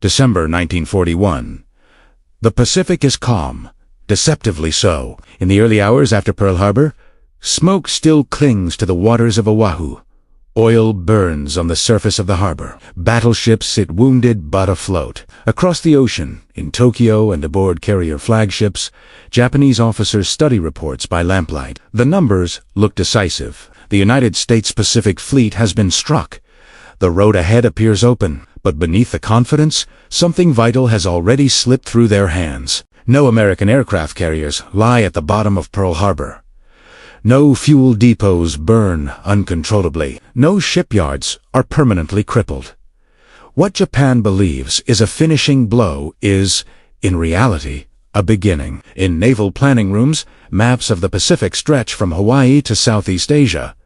December 1941. The Pacific is calm, deceptively so. In the early hours after Pearl Harbor, smoke still clings to the waters of Oahu. Oil burns on the surface of the harbor. Battleships sit wounded but afloat. Across the ocean, in Tokyo and aboard carrier flagships, Japanese officers study reports by lamplight. The numbers look decisive. The United States Pacific Fleet has been struck. The road ahead appears open, but beneath the confidence, something vital has already slipped through their hands. No American aircraft carriers lie at the bottom of Pearl Harbor. No fuel depots burn uncontrollably. No shipyards are permanently crippled. What Japan believes is a finishing blow is, in reality, a beginning. In naval planning rooms, maps of the Pacific stretch from Hawaii to Southeast Asia.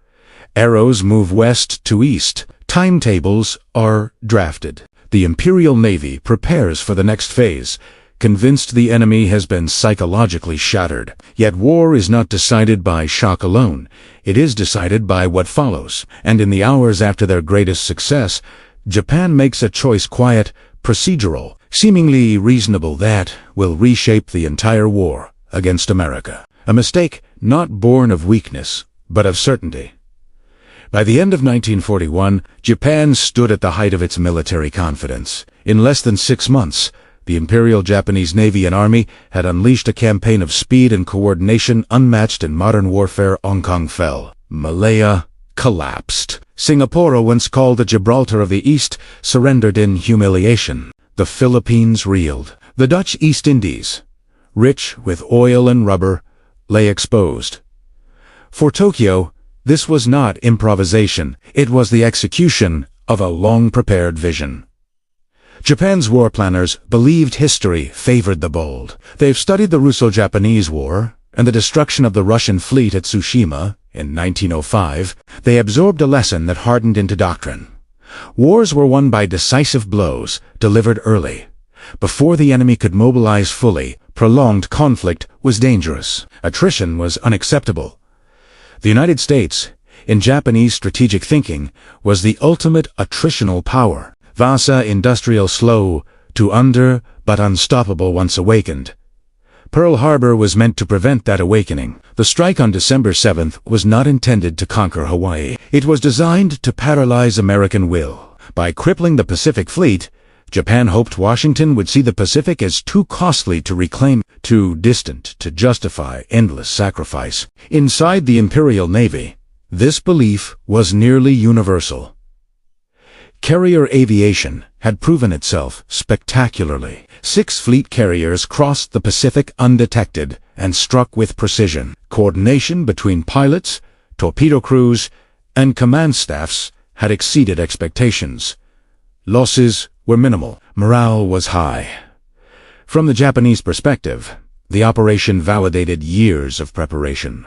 Arrows move west to east. Timetables are drafted. The Imperial Navy prepares for the next phase, convinced the enemy has been psychologically shattered. Yet war is not decided by shock alone. It is decided by what follows. And in the hours after their greatest success, Japan makes a choice quiet, procedural, seemingly reasonable that will reshape the entire war against America. A mistake not born of weakness, but of certainty. By the end of 1941, Japan stood at the height of its military confidence. In less than 6 months, the Imperial Japanese Navy and Army had unleashed a campaign of speed and coordination unmatched in modern warfare. Hong Kong fell. Malaya collapsed. Singapore, once called the Gibraltar of the East, surrendered in humiliation. The Philippines reeled. The Dutch East Indies, rich with oil and rubber, lay exposed. For Tokyo, this was not improvisation. It was the execution of a long-prepared vision. Japan's war planners believed history favored the bold. They've studied the Russo-Japanese War and the destruction of the Russian fleet at Tsushima in 1905. They absorbed a lesson that hardened into doctrine. Wars were won by decisive blows, delivered early. Before the enemy could mobilize fully, prolonged conflict was dangerous. Attrition was unacceptable. The United States, in Japanese strategic thinking, was the ultimate attritional power. Vasa industrial slow to under, but unstoppable once awakened. Pearl Harbor was meant to prevent that awakening. The strike on December 7th was not intended to conquer Hawaii. It was designed to paralyze American will. By crippling the Pacific Fleet, Japan hoped Washington would see the Pacific as too costly to reclaim, too distant to justify endless sacrifice. Inside the Imperial Navy, this belief was nearly universal. Carrier aviation had proven itself spectacularly. 6 fleet carriers crossed the Pacific undetected and struck with precision. Coordination between pilots, torpedo crews, and command staffs had exceeded expectations. Losses were minimal. Morale was high. From the Japanese perspective, the operation validated years of preparation.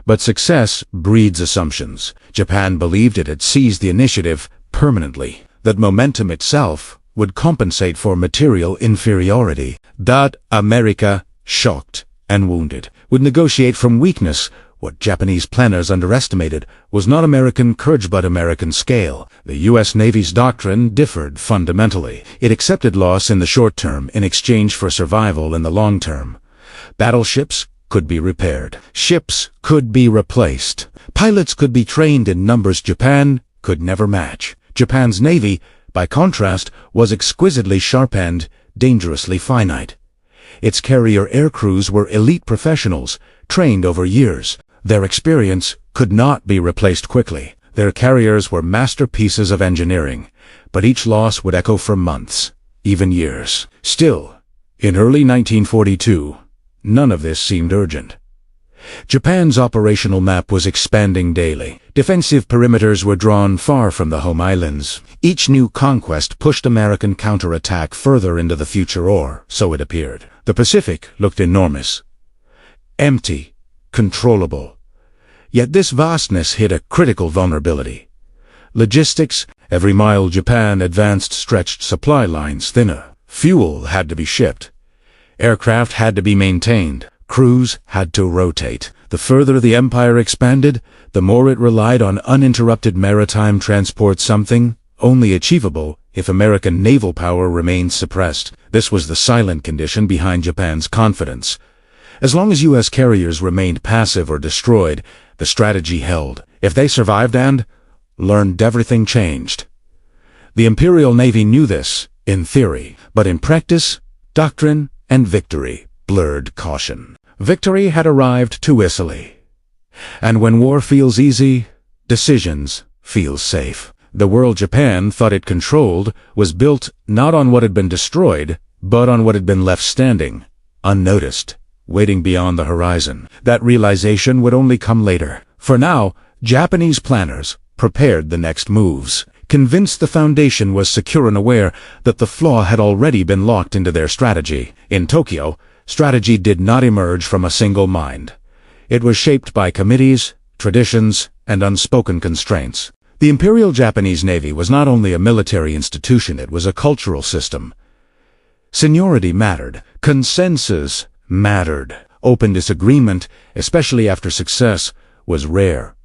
But success breeds assumptions. Japan believed it had seized the initiative permanently, that momentum itself would compensate for material inferiority, that America, shocked and wounded, would negotiate from weakness. What Japanese planners underestimated was not American courage but American scale. The U.S. Navy's doctrine differed fundamentally. It accepted loss in the short term in exchange for survival in the long term. Battleships could be repaired. Ships could be replaced. Pilots could be trained in numbers Japan could never match. Japan's Navy, by contrast, was exquisitely sharp-end, dangerously finite. Its carrier aircrews were elite professionals, trained over years. Their experience could not be replaced quickly. Their carriers were masterpieces of engineering, but each loss would echo for months, even years. Still, in early 1942, none of this seemed urgent. Japan's operational map was expanding daily. Defensive perimeters were drawn far from the home islands. Each new conquest pushed American counterattack further into the future, or so it appeared. The Pacific looked enormous, empty, controllable. Yet this vastness hid a critical vulnerability. Logistics. Every mile Japan advanced stretched supply lines thinner. Fuel had to be shipped. Aircraft had to be maintained. Crews had to rotate. The further the empire expanded, the more it relied on uninterrupted maritime transport, something only achievable if American naval power remained suppressed. This was the silent condition behind Japan's confidence. As long as U.S. carriers remained passive or destroyed, the strategy held. If they survived and learned, everything changed. The Imperial Navy knew this, in theory, but in practice, doctrine and victory blurred caution. Victory had arrived too easily. And when war feels easy, decisions feel safe. The world Japan thought it controlled was built not on what had been destroyed, but on what had been left standing, unnoticed, waiting beyond the horizon. That realization would only come later. For now, Japanese planners prepared the next moves, convinced the foundation was secure and aware that the flaw had already been locked into their strategy. In Tokyo, strategy did not emerge from a single mind. It was shaped by committees, traditions, and unspoken constraints. The Imperial Japanese Navy was not only a military institution, it was a cultural system. Seniority mattered. Consensus mattered. Open disagreement, especially after success, was rare.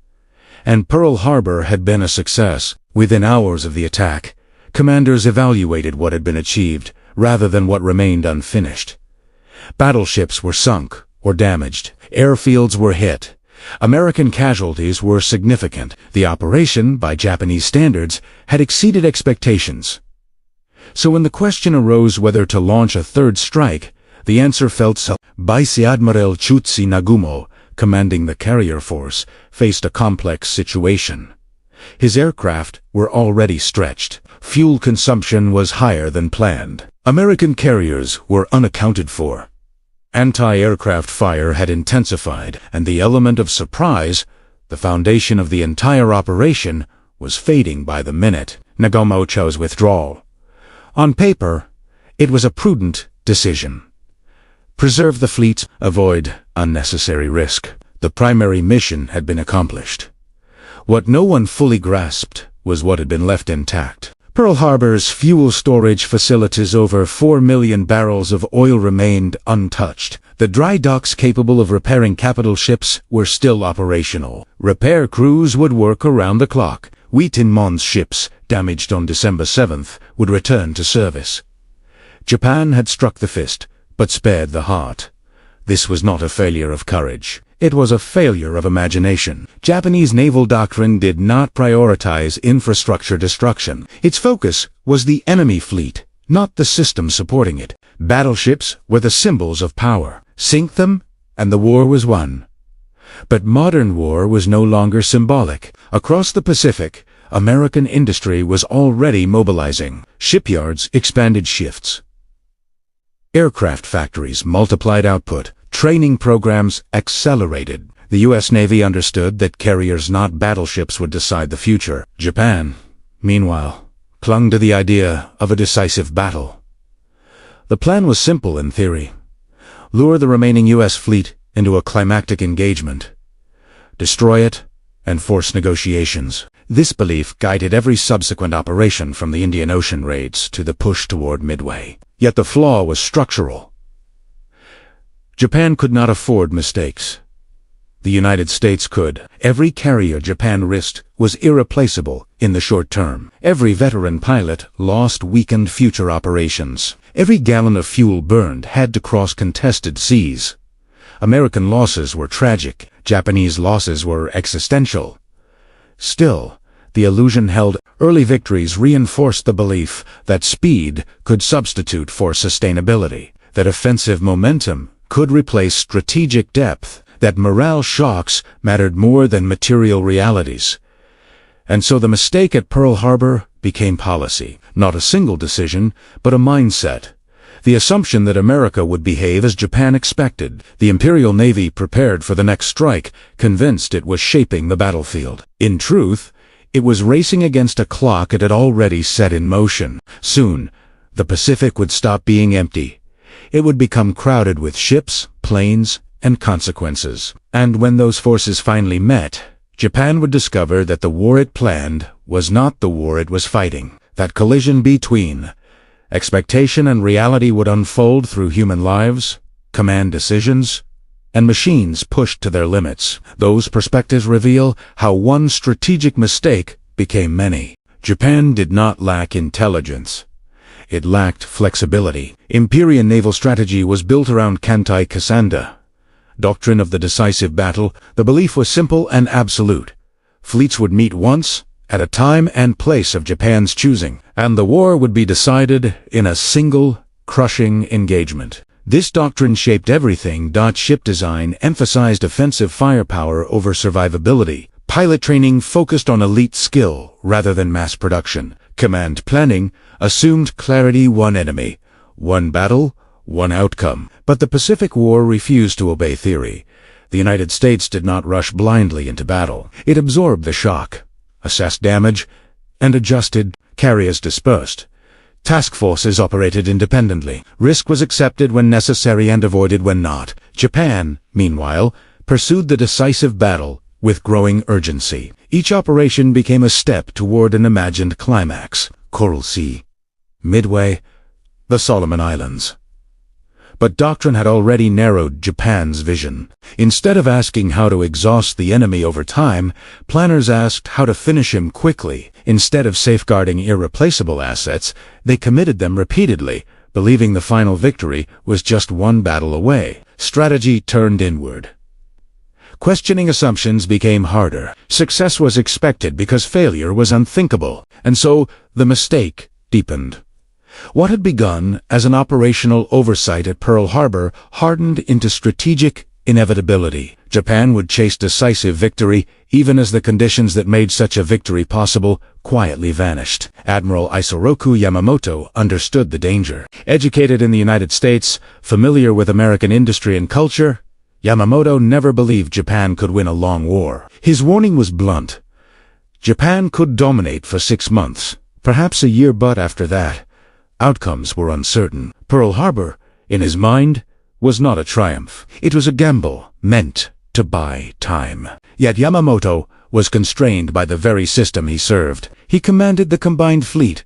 And Pearl Harbor had been a success. Within hours of the attack, commanders evaluated what had been achieved, rather than what remained unfinished. Battleships were sunk or damaged. Airfields were hit. American casualties were significant. The operation, by Japanese standards, had exceeded expectations. So when the question arose whether to launch a third strike, the answer felt so. Vice Admiral Chutsi Nagumo, commanding the carrier force, faced a complex situation. His aircraft were already stretched. Fuel consumption was higher than planned. American carriers were unaccounted for. Anti-aircraft fire had intensified, and the element of surprise, the foundation of the entire operation, was fading by the minute. Nagumo chose withdrawal. On paper, it was a prudent decision. Preserve the fleet, avoid unnecessary risk. The primary mission had been accomplished. What no one fully grasped was what had been left intact. Pearl Harbor's fuel storage facilities, over 4 million barrels of oil, remained untouched. The dry docks capable of repairing capital ships were still operational. Repair crews would work around the clock. Wheaton-Mons ships, damaged on December 7th, would return to service. Japan had struck the fist, but spared the heart. This was not a failure of courage. It was a failure of imagination. Japanese naval doctrine did not prioritize infrastructure destruction. Its focus was the enemy fleet, not the system supporting it. Battleships were the symbols of power. Sink them, and the war was won. But modern war was no longer symbolic. Across the Pacific, American industry was already mobilizing. Shipyards expanded shifts. Aircraft factories multiplied output. Training programs accelerated. The U.S. Navy understood that carriers, not battleships, would decide the future. Japan, meanwhile, clung to the idea of a decisive battle. The plan was simple in theory. Lure the remaining U.S. fleet into a climactic engagement. Destroy it and force negotiations. This belief guided every subsequent operation, from the Indian Ocean raids to the push toward Midway. Yet the flaw was structural. Japan could not afford mistakes. The United States could. Every carrier Japan risked was irreplaceable in the short term. Every veteran pilot lost weakened future operations. Every gallon of fuel burned had to cross contested seas. American losses were tragic. Japanese losses were existential. Still, the illusion held. Early victories reinforced the belief that speed could substitute for sustainability, that offensive momentum could replace strategic depth, that morale shocks mattered more than material realities. And so the mistake at Pearl Harbor became policy, not a single decision, but a mindset. The assumption that America would behave as Japan expected. The Imperial Navy prepared for the next strike, convinced it was shaping the battlefield. In truth, it was racing against a clock it had already set in motion. Soon, the Pacific would stop being empty. It would become crowded with ships, planes, and consequences. And when those forces finally met, Japan would discover that the war it planned was not the war it was fighting. That collision between expectation and reality would unfold through human lives, command decisions, and machines pushed to their limits. Those perspectives reveal how one strategic mistake became many. Japan did not lack intelligence. It lacked flexibility. Imperial naval strategy was built around Kantai Kasanda. Doctrine of the decisive battle, the belief was simple and absolute. Fleets would meet once, at a time and place of Japan's choosing, and the war would be decided in a single, crushing engagement. This doctrine shaped everything. Ship design emphasized offensive firepower over survivability. Pilot training focused on elite skill rather than mass production. Command planning assumed clarity: one enemy, one battle, one outcome. But the Pacific War refused to obey theory. The United States did not rush blindly into battle. It absorbed the shock, assessed damage, and adjusted. Carriers dispersed. Task forces operated independently. Risk was accepted when necessary and avoided when not. Japan, meanwhile, pursued the decisive battle with growing urgency. Each operation became a step toward an imagined climax. Coral Sea, Midway, the Solomon Islands. But doctrine had already narrowed Japan's vision. Instead of asking how to exhaust the enemy over time, planners asked how to finish him quickly. Instead of safeguarding irreplaceable assets, they committed them repeatedly, believing the final victory was just one battle away. Strategy turned inward. Questioning assumptions became harder. Success was expected because failure was unthinkable, and so the mistake deepened. What had begun as an operational oversight at Pearl Harbor hardened into strategic inevitability. Japan would chase decisive victory even as the conditions that made such a victory possible quietly vanished. Admiral Isoroku Yamamoto understood the danger. Educated in the United States, familiar with American industry and culture, Yamamoto never believed Japan could win a long war. His warning was blunt. Japan could dominate for 6 months, perhaps a year, but after that, outcomes were uncertain. Pearl Harbor, in his mind, was not a triumph. It was a gamble meant to buy time. Yet Yamamoto was constrained by the very system he served. He commanded the combined fleet,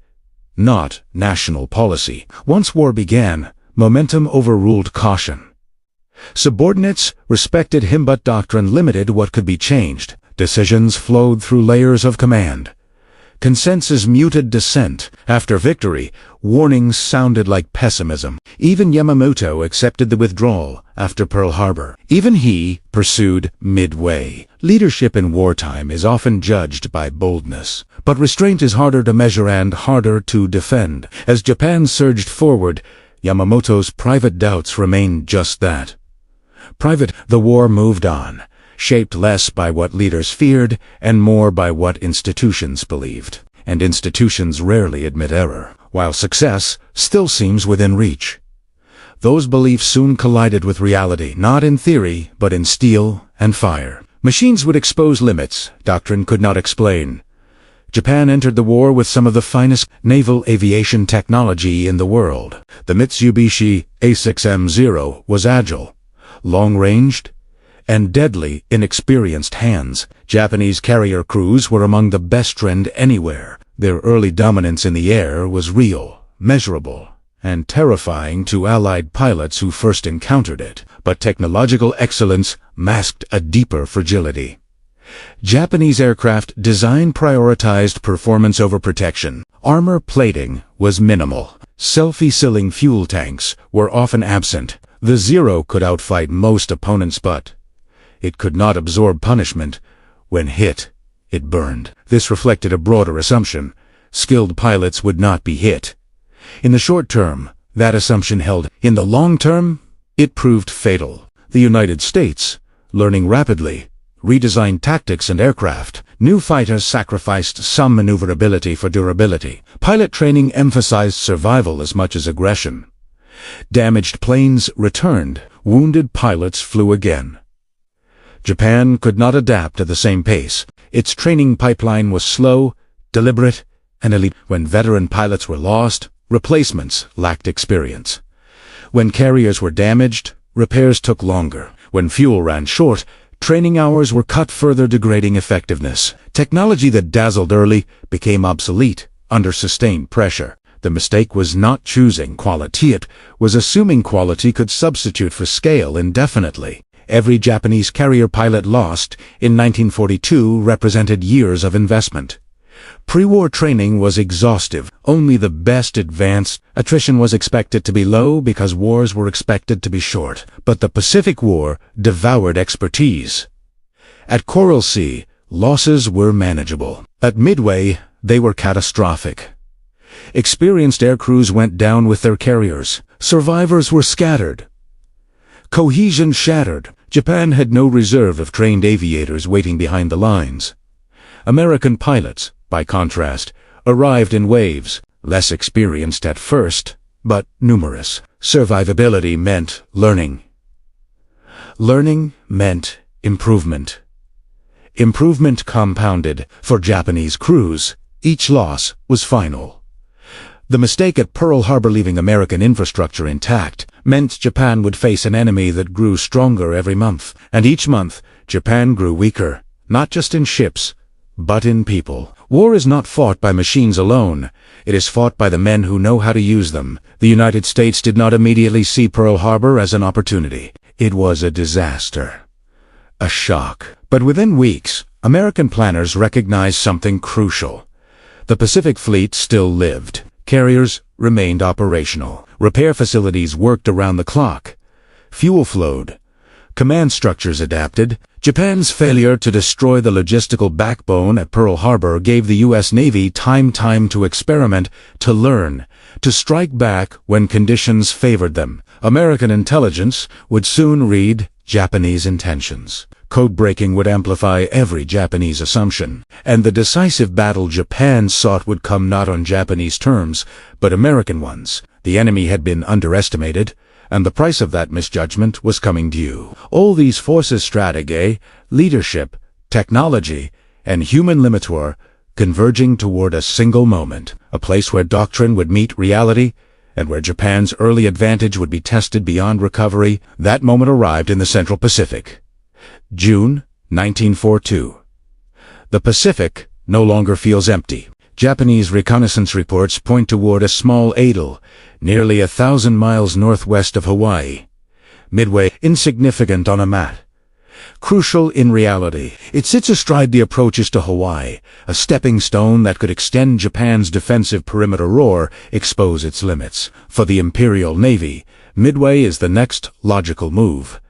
not national policy. Once war began, momentum overruled caution. Subordinates respected him, but doctrine limited what could be changed. Decisions flowed through layers of command. Consensus muted dissent. After victory, warnings sounded like pessimism. Even Yamamoto accepted the withdrawal after Pearl Harbor. Even he pursued Midway. Leadership in wartime is often judged by boldness, but restraint is harder to measure and harder to defend. As Japan surged forward, Yamamoto's private doubts remained just that. The war moved on, shaped less by what leaders feared and more by what institutions believed. And institutions rarely admit error, while success still seems within reach. Those beliefs soon collided with reality, not in theory, but in steel and fire. Machines would expose limits doctrine could not explain. Japan entered the war with some of the finest naval aviation technology in the world. The Mitsubishi A6M0 was agile, long-ranged, and deadly in experienced hands. Japanese carrier crews were among the best trained anywhere. Their early dominance in the air was real, measurable, and terrifying to Allied pilots who first encountered it. But technological excellence masked a deeper fragility. Japanese aircraft design prioritized performance over protection. Armor plating was minimal. Self-sealing fuel tanks were often absent. The Zero could outfight most opponents, but it could not absorb punishment. When hit, it burned. This reflected a broader assumption. Skilled pilots would not be hit. In the short term, that assumption held. In the long term, it proved fatal. The United States, learning rapidly, redesigned tactics and aircraft. New fighters sacrificed some maneuverability for durability. Pilot training emphasized survival as much as aggression. Damaged planes returned. Wounded pilots flew again. Japan could not adapt at the same pace. Its training pipeline was slow, deliberate, and elite. When veteran pilots were lost, replacements lacked experience. When carriers were damaged, repairs took longer. When fuel ran short, training hours were cut, further degrading effectiveness. Technology that dazzled early became obsolete under sustained pressure. The mistake was not choosing quality, it was assuming quality could substitute for scale indefinitely. Every Japanese carrier pilot lost in 1942 represented years of investment. Pre-war training was exhaustive. Only the best advanced. Attrition was expected to be low because wars were expected to be short. But the Pacific War devoured expertise. At Coral Sea, losses were manageable. At Midway, they were catastrophic. Experienced air crews went down with their carriers. Survivors were scattered. Cohesion shattered. Japan had no reserve of trained aviators waiting behind the lines. American pilots, by contrast, arrived in waves, less experienced at first, but numerous. Survivability meant learning. Learning meant improvement. Improvement compounded. For Japanese crews, each loss was final. The mistake at Pearl Harbor, leaving American infrastructure intact, meant Japan would face an enemy that grew stronger every month. And each month, Japan grew weaker, not just in ships, but in people. War is not fought by machines alone. It is fought by the men who know how to use them. The United States did not immediately see Pearl Harbor as an opportunity. It was a disaster. A shock. But within weeks, American planners recognized something crucial. The Pacific Fleet still lived. Carriers remained operational. Repair facilities worked around the clock. Fuel flowed. Command structures adapted. Japan's failure to destroy the logistical backbone at Pearl Harbor gave the U.S. Navy time to experiment, to learn, to strike back when conditions favored them. American intelligence would soon read Japanese intentions. Code breaking would amplify every Japanese assumption, and the decisive battle Japan sought would come not on Japanese terms, but American ones. The enemy had been underestimated, and the price of that misjudgment was coming due. All these forces, strategy, leadership, technology, and human limitor, converging toward a single moment, a place where doctrine would meet reality, and where Japan's early advantage would be tested beyond recovery. That moment arrived in the Central Pacific. June 1942. The Pacific no longer feels empty. Japanese reconnaissance reports point toward a small atoll, nearly 1,000 miles northwest of Hawaii. Midway, insignificant on a map. Crucial in reality, it sits astride the approaches to Hawaii, a stepping stone that could extend Japan's defensive perimeter or expose its limits. For the Imperial Navy, Midway is the next logical move.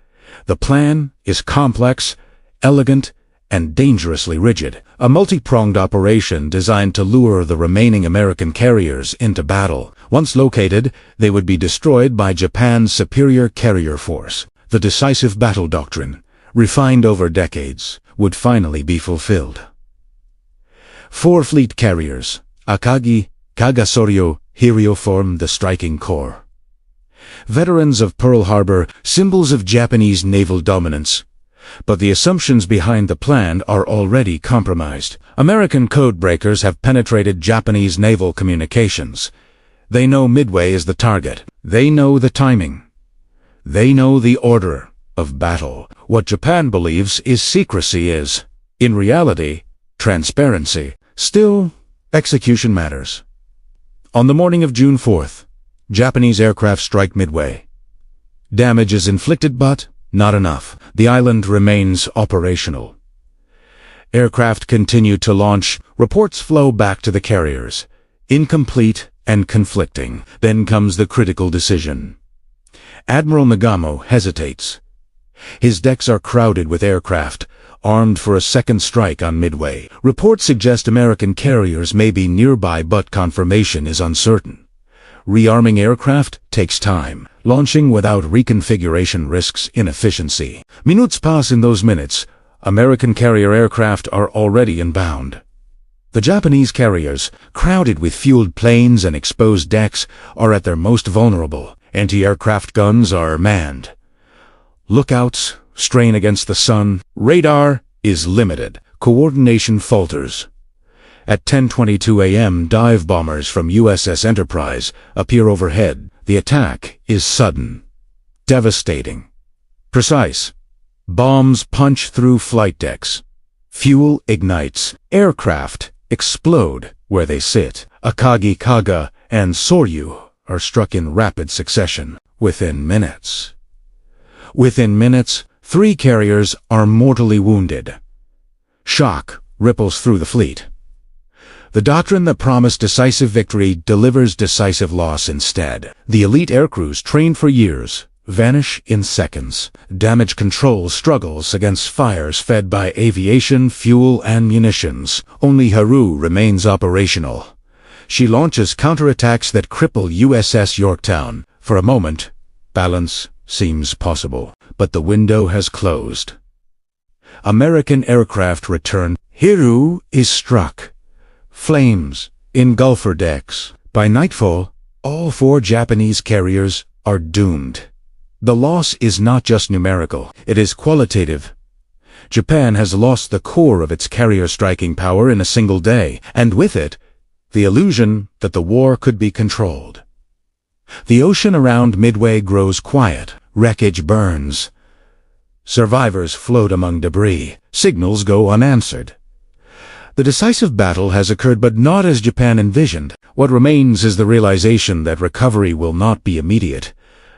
The plan is complex, elegant, and dangerously rigid, a multi-pronged operation designed to lure the remaining American carriers into battle. Once located, they would be destroyed by Japan's superior carrier force. The decisive battle doctrine, refined over decades, would finally be fulfilled. 4 fleet carriers, Akagi, Kagasoryo, Hiryo, form the striking core. Veterans of Pearl Harbor, symbols of Japanese naval dominance. But the assumptions behind the plan are already compromised. American codebreakers have penetrated Japanese naval communications. They know Midway is the target. They know the timing. They know the order of battle. What Japan believes is secrecy is, in reality, transparency. Still, execution matters. On the morning of June 4th, Japanese aircraft strike Midway. Damage is inflicted, but not enough. The island remains operational. Aircraft continue to launch. Reports flow back to the carriers, incomplete and conflicting. Then comes the critical decision. Admiral Nagamo hesitates. His decks are crowded with aircraft, armed for a second strike on Midway. Reports suggest American carriers may be nearby, but confirmation is uncertain. Rearming aircraft takes time. Launching without reconfiguration risks inefficiency. Minutes pass. In those minutes, American carrier aircraft are already inbound. The Japanese carriers, crowded with fueled planes and exposed decks, are at their most vulnerable. Anti-aircraft guns are manned. Lookouts strain against the sun. Radar is limited. Coordination falters. At 10:22 a.m., dive bombers from USS Enterprise appear overhead. The attack is sudden, devastating, precise. Bombs punch through flight decks. Fuel ignites. Aircraft explode where they sit. Akagi, Kaga, and Soryu are struck in rapid succession. Within minutes, 3 carriers are mortally wounded. Shock ripples through the fleet. The doctrine that promised decisive victory delivers decisive loss instead. The elite aircrews trained for years vanish in seconds. Damage control struggles against fires fed by aviation, fuel, and munitions. Only Haru remains operational. She launches counterattacks that cripple USS Yorktown. For a moment, balance seems possible, but the window has closed. American aircraft return. Haru is struck. Flames engulf her decks. By nightfall, all 4 Japanese carriers are doomed. The loss is not just numerical, it is qualitative. Japan has lost the core of its carrier striking power in a single day, and with it, the illusion that the war could be controlled. The ocean around Midway grows quiet, wreckage burns. Survivors float among debris, signals go unanswered. The decisive battle has occurred, but not as Japan envisioned. What remains is the realization that recovery will not be immediate,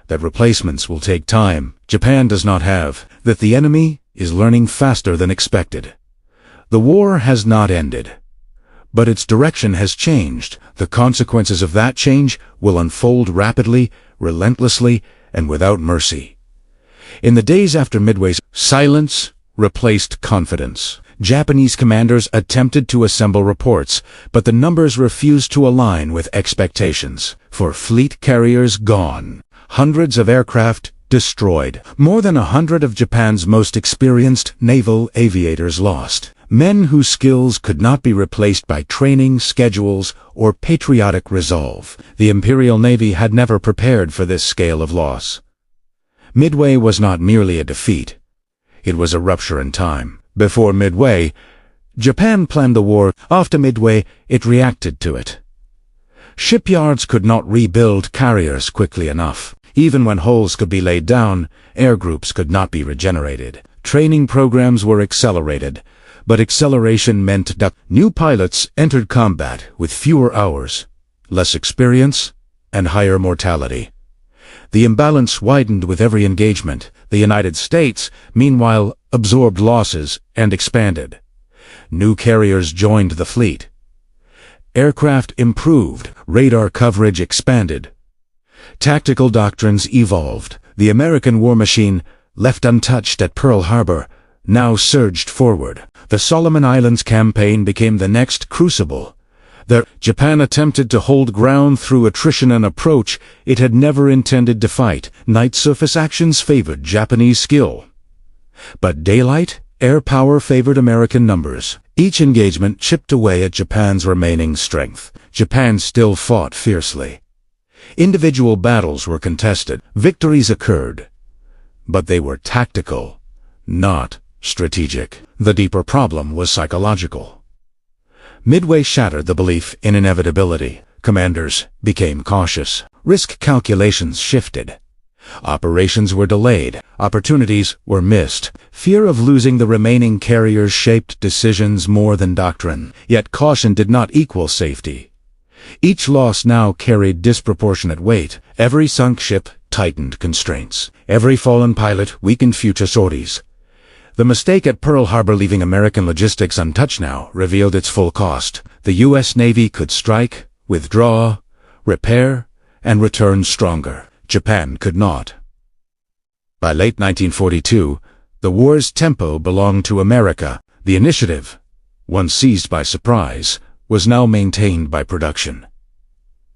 that replacements will take time Japan does not have, that the enemy is learning faster than expected. The war has not ended, but its direction has changed. The consequences of that change will unfold rapidly, relentlessly, and without mercy. In the days after Midway's silence replaced confidence. Japanese commanders attempted to assemble reports, but the numbers refused to align with expectations. For fleet carriers gone, hundreds of aircraft destroyed, more than 100 of Japan's most experienced naval aviators lost. Men whose skills could not be replaced by training, schedules, or patriotic resolve. The Imperial Navy had never prepared for this scale of loss. Midway was not merely a defeat. It was a rupture in time. Before Midway, Japan planned the war. After Midway, it reacted to it. Shipyards could not rebuild carriers quickly enough. Even when hulls could be laid down, air groups could not be regenerated. Training programs were accelerated, but acceleration meant that new pilots entered combat with fewer hours, less experience, and higher mortality. The imbalance widened with every engagement. The United States, meanwhile, absorbed losses and expanded. New carriers joined the fleet. Aircraft improved, radar coverage expanded. Tactical doctrines evolved. The American war machine, left untouched at Pearl Harbor, now surged forward. The Solomon Islands campaign became the next crucible. Japan attempted to hold ground through attrition, an approach it had never intended to fight. Night surface actions favored Japanese skill, but daylight, air power favored American numbers. Each engagement chipped away at Japan's remaining strength. Japan still fought fiercely. Individual battles were contested. Victories occurred, but they were tactical, not strategic. The deeper problem was psychological. Midway shattered the belief in inevitability. Commanders became cautious. Risk calculations shifted. Operations were delayed. Opportunities were missed. Fear of losing the remaining carriers shaped decisions more than doctrine. Yet caution did not equal safety. Each loss now carried disproportionate weight. Every sunk ship tightened constraints. Every fallen pilot weakened future sorties. The mistake at Pearl Harbor, leaving American logistics untouched, now revealed its full cost. The U.S. Navy could strike, withdraw, repair, and return stronger. Japan could not. By late 1942, the war's tempo belonged to America. The initiative, once seized by surprise, was now maintained by production.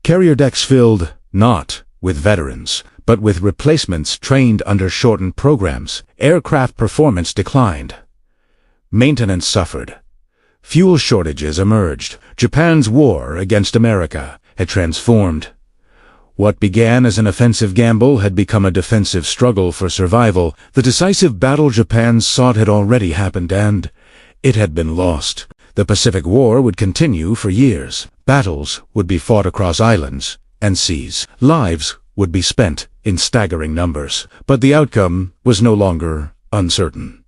Carrier decks filled not with veterans, but with replacements trained under shortened programs. Aircraft performance declined. Maintenance suffered. Fuel shortages emerged. Japan's war against America had transformed. What began as an offensive gamble had become a defensive struggle for survival. The decisive battle Japan sought had already happened, and it had been lost. The Pacific War would continue for years. Battles would be fought across islands and seas. Lives would be spent in staggering numbers, but the outcome was no longer uncertain.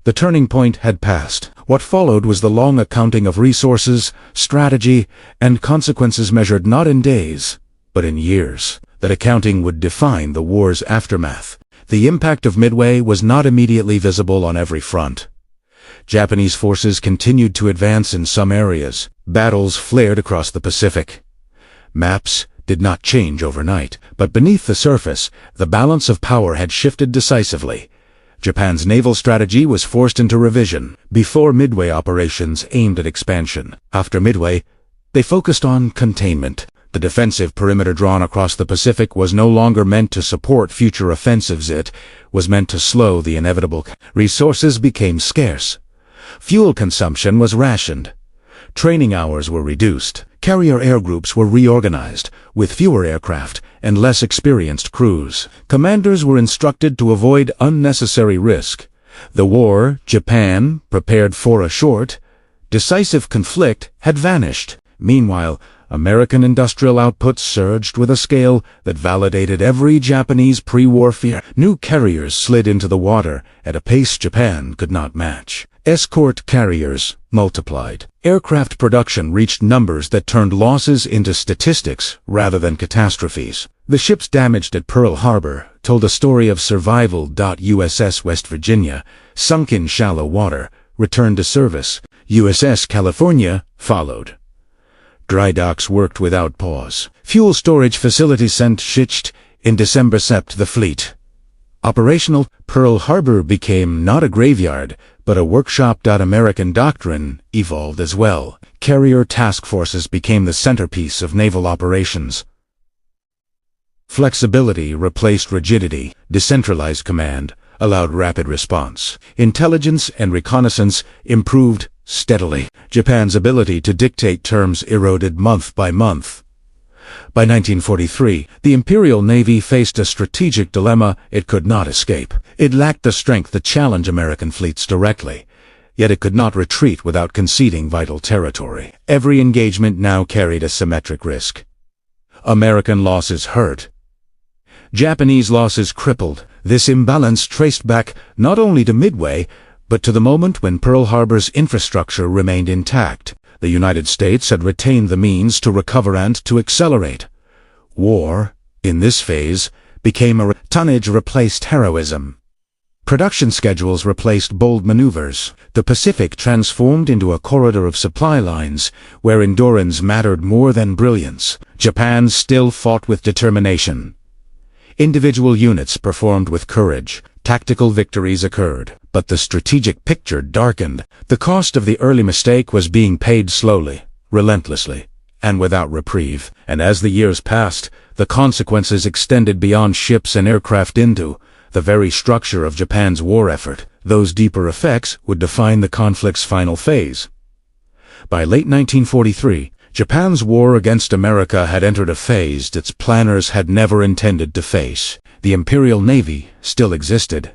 The turning point had passed. What followed was the long accounting of resources, strategy, and consequences measured not in days, but in years. That accounting would define the war's aftermath. The impact of Midway was not immediately visible on every front. Japanese forces continued to advance in some areas. Battles flared across the Pacific. Maps did not change overnight, but beneath the surface, the balance of power had shifted decisively. Japan's naval strategy was forced into revision. Before Midway operations aimed at expansion. After Midway, they focused on containment. The defensive perimeter drawn across the Pacific was no longer meant to support future offensives. It was meant to slow the inevitable. Resources became scarce. Fuel consumption was rationed. Training hours were reduced. Carrier air groups were reorganized, with fewer aircraft and less experienced crews. Commanders were instructed to avoid unnecessary risk. The war Japan prepared for a short, decisive conflict had vanished. Meanwhile, American industrial output surged with a scale that validated every Japanese pre-war fear. New carriers slid into the water at a pace Japan could not match. Escort carriers multiplied. Aircraft production reached numbers that turned losses into statistics rather than catastrophes. The ships damaged at Pearl Harbor told a story of survival. USS West Virginia, sunk in shallow water, returned to service. USS California followed. Dry docks worked without pause. Fuel storage facilities sent shipped in December sept the fleet. Operational, Pearl Harbor became not a graveyard, but a workshop. American doctrine evolved as well. Carrier task forces became the centerpiece of naval operations. Flexibility replaced rigidity. Decentralized command allowed rapid response. Intelligence and reconnaissance improved steadily. Japan's ability to dictate terms eroded month by month. By 1943, the Imperial Navy faced a strategic dilemma it could not escape. It lacked the strength to challenge American fleets directly, yet it could not retreat without conceding vital territory. Every engagement now carried a symmetric risk. American losses hurt. Japanese losses crippled. This imbalance traced back not only to Midway, but to the moment when Pearl Harbor's infrastructure remained intact. The United States had retained the means to recover and to accelerate. War, in this phase, became a tonnage replaced heroism. Production schedules replaced bold maneuvers. The Pacific transformed into a corridor of supply lines, where endurance mattered more than brilliance. Japan still fought with determination. Individual units performed with courage. Tactical victories occurred, but the strategic picture darkened. The cost of the early mistake was being paid slowly, relentlessly, and without reprieve. And as the years passed, the consequences extended beyond ships and aircraft into the very structure of Japan's war effort. Those deeper effects would define the conflict's final phase. By late 1943, Japan's war against America had entered a phase its planners had never intended to face. The Imperial Navy still existed.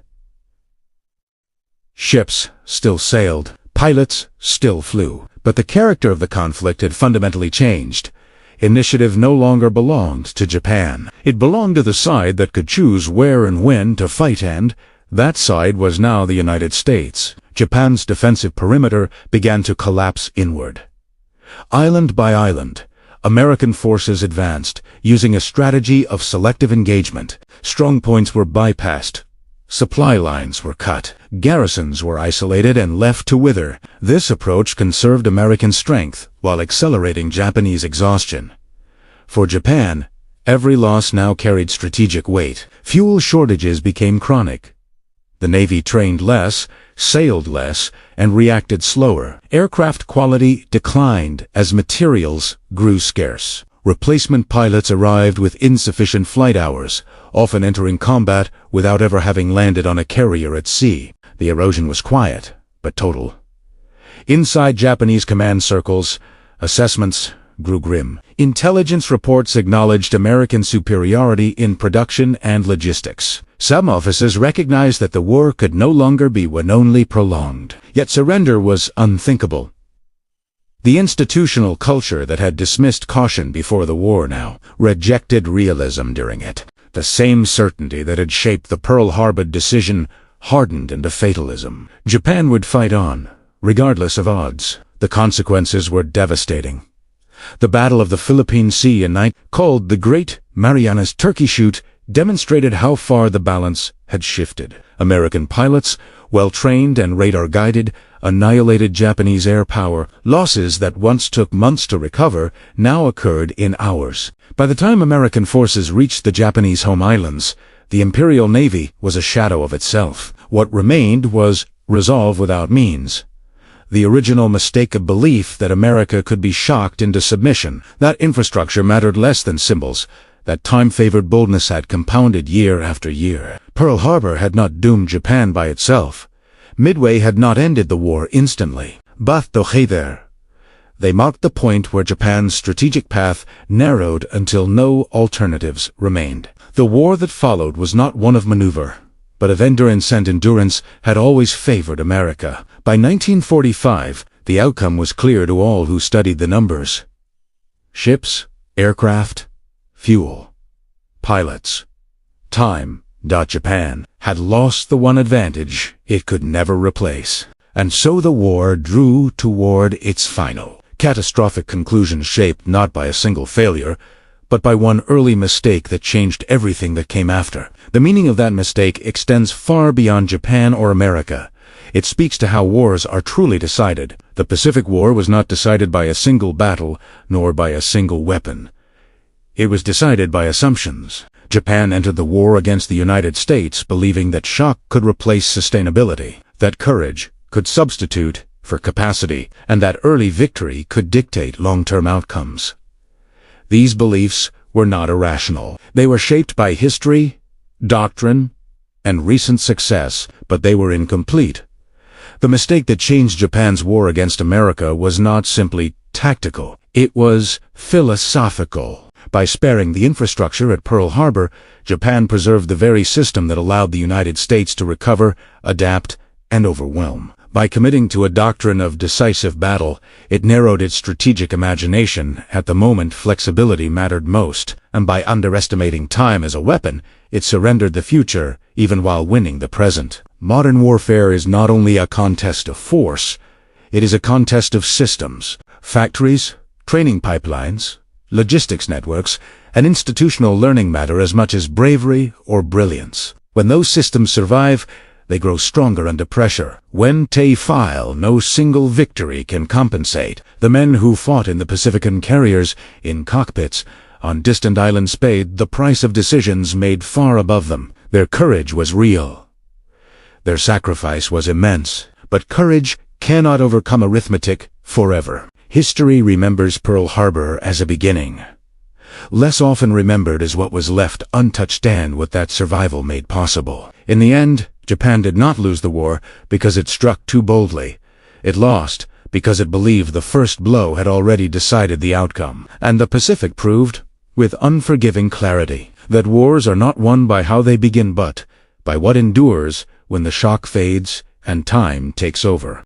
Ships still sailed. Pilots still flew. But the character of the conflict had fundamentally changed. Initiative no longer belonged to Japan. It belonged to the side that could choose where and when to fight, and that side was now the United States. Japan's defensive perimeter began to collapse inward. Island by island, American forces advanced, using a strategy of selective engagement. Strong points were bypassed. Supply lines were cut. Garrisons were isolated and left to wither. This approach conserved American strength while accelerating Japanese exhaustion. For Japan, every loss now carried strategic weight. Fuel shortages became chronic. The Navy trained less, sailed less, and reacted slower. Aircraft quality declined as materials grew scarce. Replacement pilots arrived with insufficient flight hours, often entering combat without ever having landed on a carrier at sea. The erosion was quiet, but total. Inside Japanese command circles, assessments grew grim. Intelligence reports acknowledged American superiority in production and logistics. Some officers recognized that the war could no longer be won, only prolonged. Yet surrender was unthinkable. The institutional culture that had dismissed caution before the war now rejected realism during it. The same certainty that had shaped the Pearl Harbor decision hardened into fatalism. Japan would fight on, regardless of odds. The consequences were devastating. The Battle of the Philippine Sea in called the Great Marianas Turkey Shoot demonstrated how far the balance had shifted. American pilots, well-trained and radar-guided, annihilated Japanese air power. Losses that once took months to recover now occurred in hours. By the time American forces reached the Japanese home islands, the Imperial Navy was a shadow of itself. What remained was resolve without means. The original mistake of belief that America could be shocked into submission, that infrastructure mattered less than symbols, that time-favored boldness had compounded year after year. Pearl Harbor had not doomed Japan by itself. Midway had not ended the war instantly. But they marked the point where Japan's strategic path narrowed until no alternatives remained. The war that followed was not one of maneuver, but of endurance, and endurance had always favored America. By 1945, the outcome was clear to all who studied the numbers. Ships, aircraft, fuel, pilots, time. Japan had lost the one advantage it could never replace. And so the war drew toward its final, catastrophic conclusion, shaped not by a single failure, but by one early mistake that changed everything that came after. The meaning of that mistake extends far beyond Japan or America. It speaks to how wars are truly decided. The Pacific War was not decided by a single battle, nor by a single weapon. It was decided by assumptions. Japan entered the war against the United States believing that shock could replace sustainability, that courage could substitute for capacity, and that early victory could dictate long-term outcomes. These beliefs were not irrational. They were shaped by history, doctrine, and recent success, but they were incomplete. The mistake that changed Japan's war against America was not simply tactical. It was philosophical. By sparing the infrastructure at Pearl Harbor, Japan preserved the very system that allowed the United States to recover, adapt, and overwhelm. By committing to a doctrine of decisive battle, it narrowed its strategic imagination. At the moment, flexibility mattered most, and by underestimating time as a weapon, it surrendered the future, even while winning the present. Modern warfare is not only a contest of force, it is a contest of systems. Factories, training pipelines, logistics networks, and institutional learning matter as much as bravery or brilliance. When those systems survive, they grow stronger under pressure. When they fail, no single victory can compensate. The men who fought in the Pacifican carriers, in cockpits, on distant islands paid the price of decisions made far above them. Their courage was real. Their sacrifice was immense. But courage cannot overcome arithmetic forever. History remembers Pearl Harbor as a beginning. Less often remembered is what was left untouched and what that survival made possible. In the end, Japan did not lose the war because it struck too boldly. It lost because it believed the first blow had already decided the outcome. And the Pacific proved, with unforgiving clarity, that wars are not won by how they begin but by what endures when the shock fades and time takes over.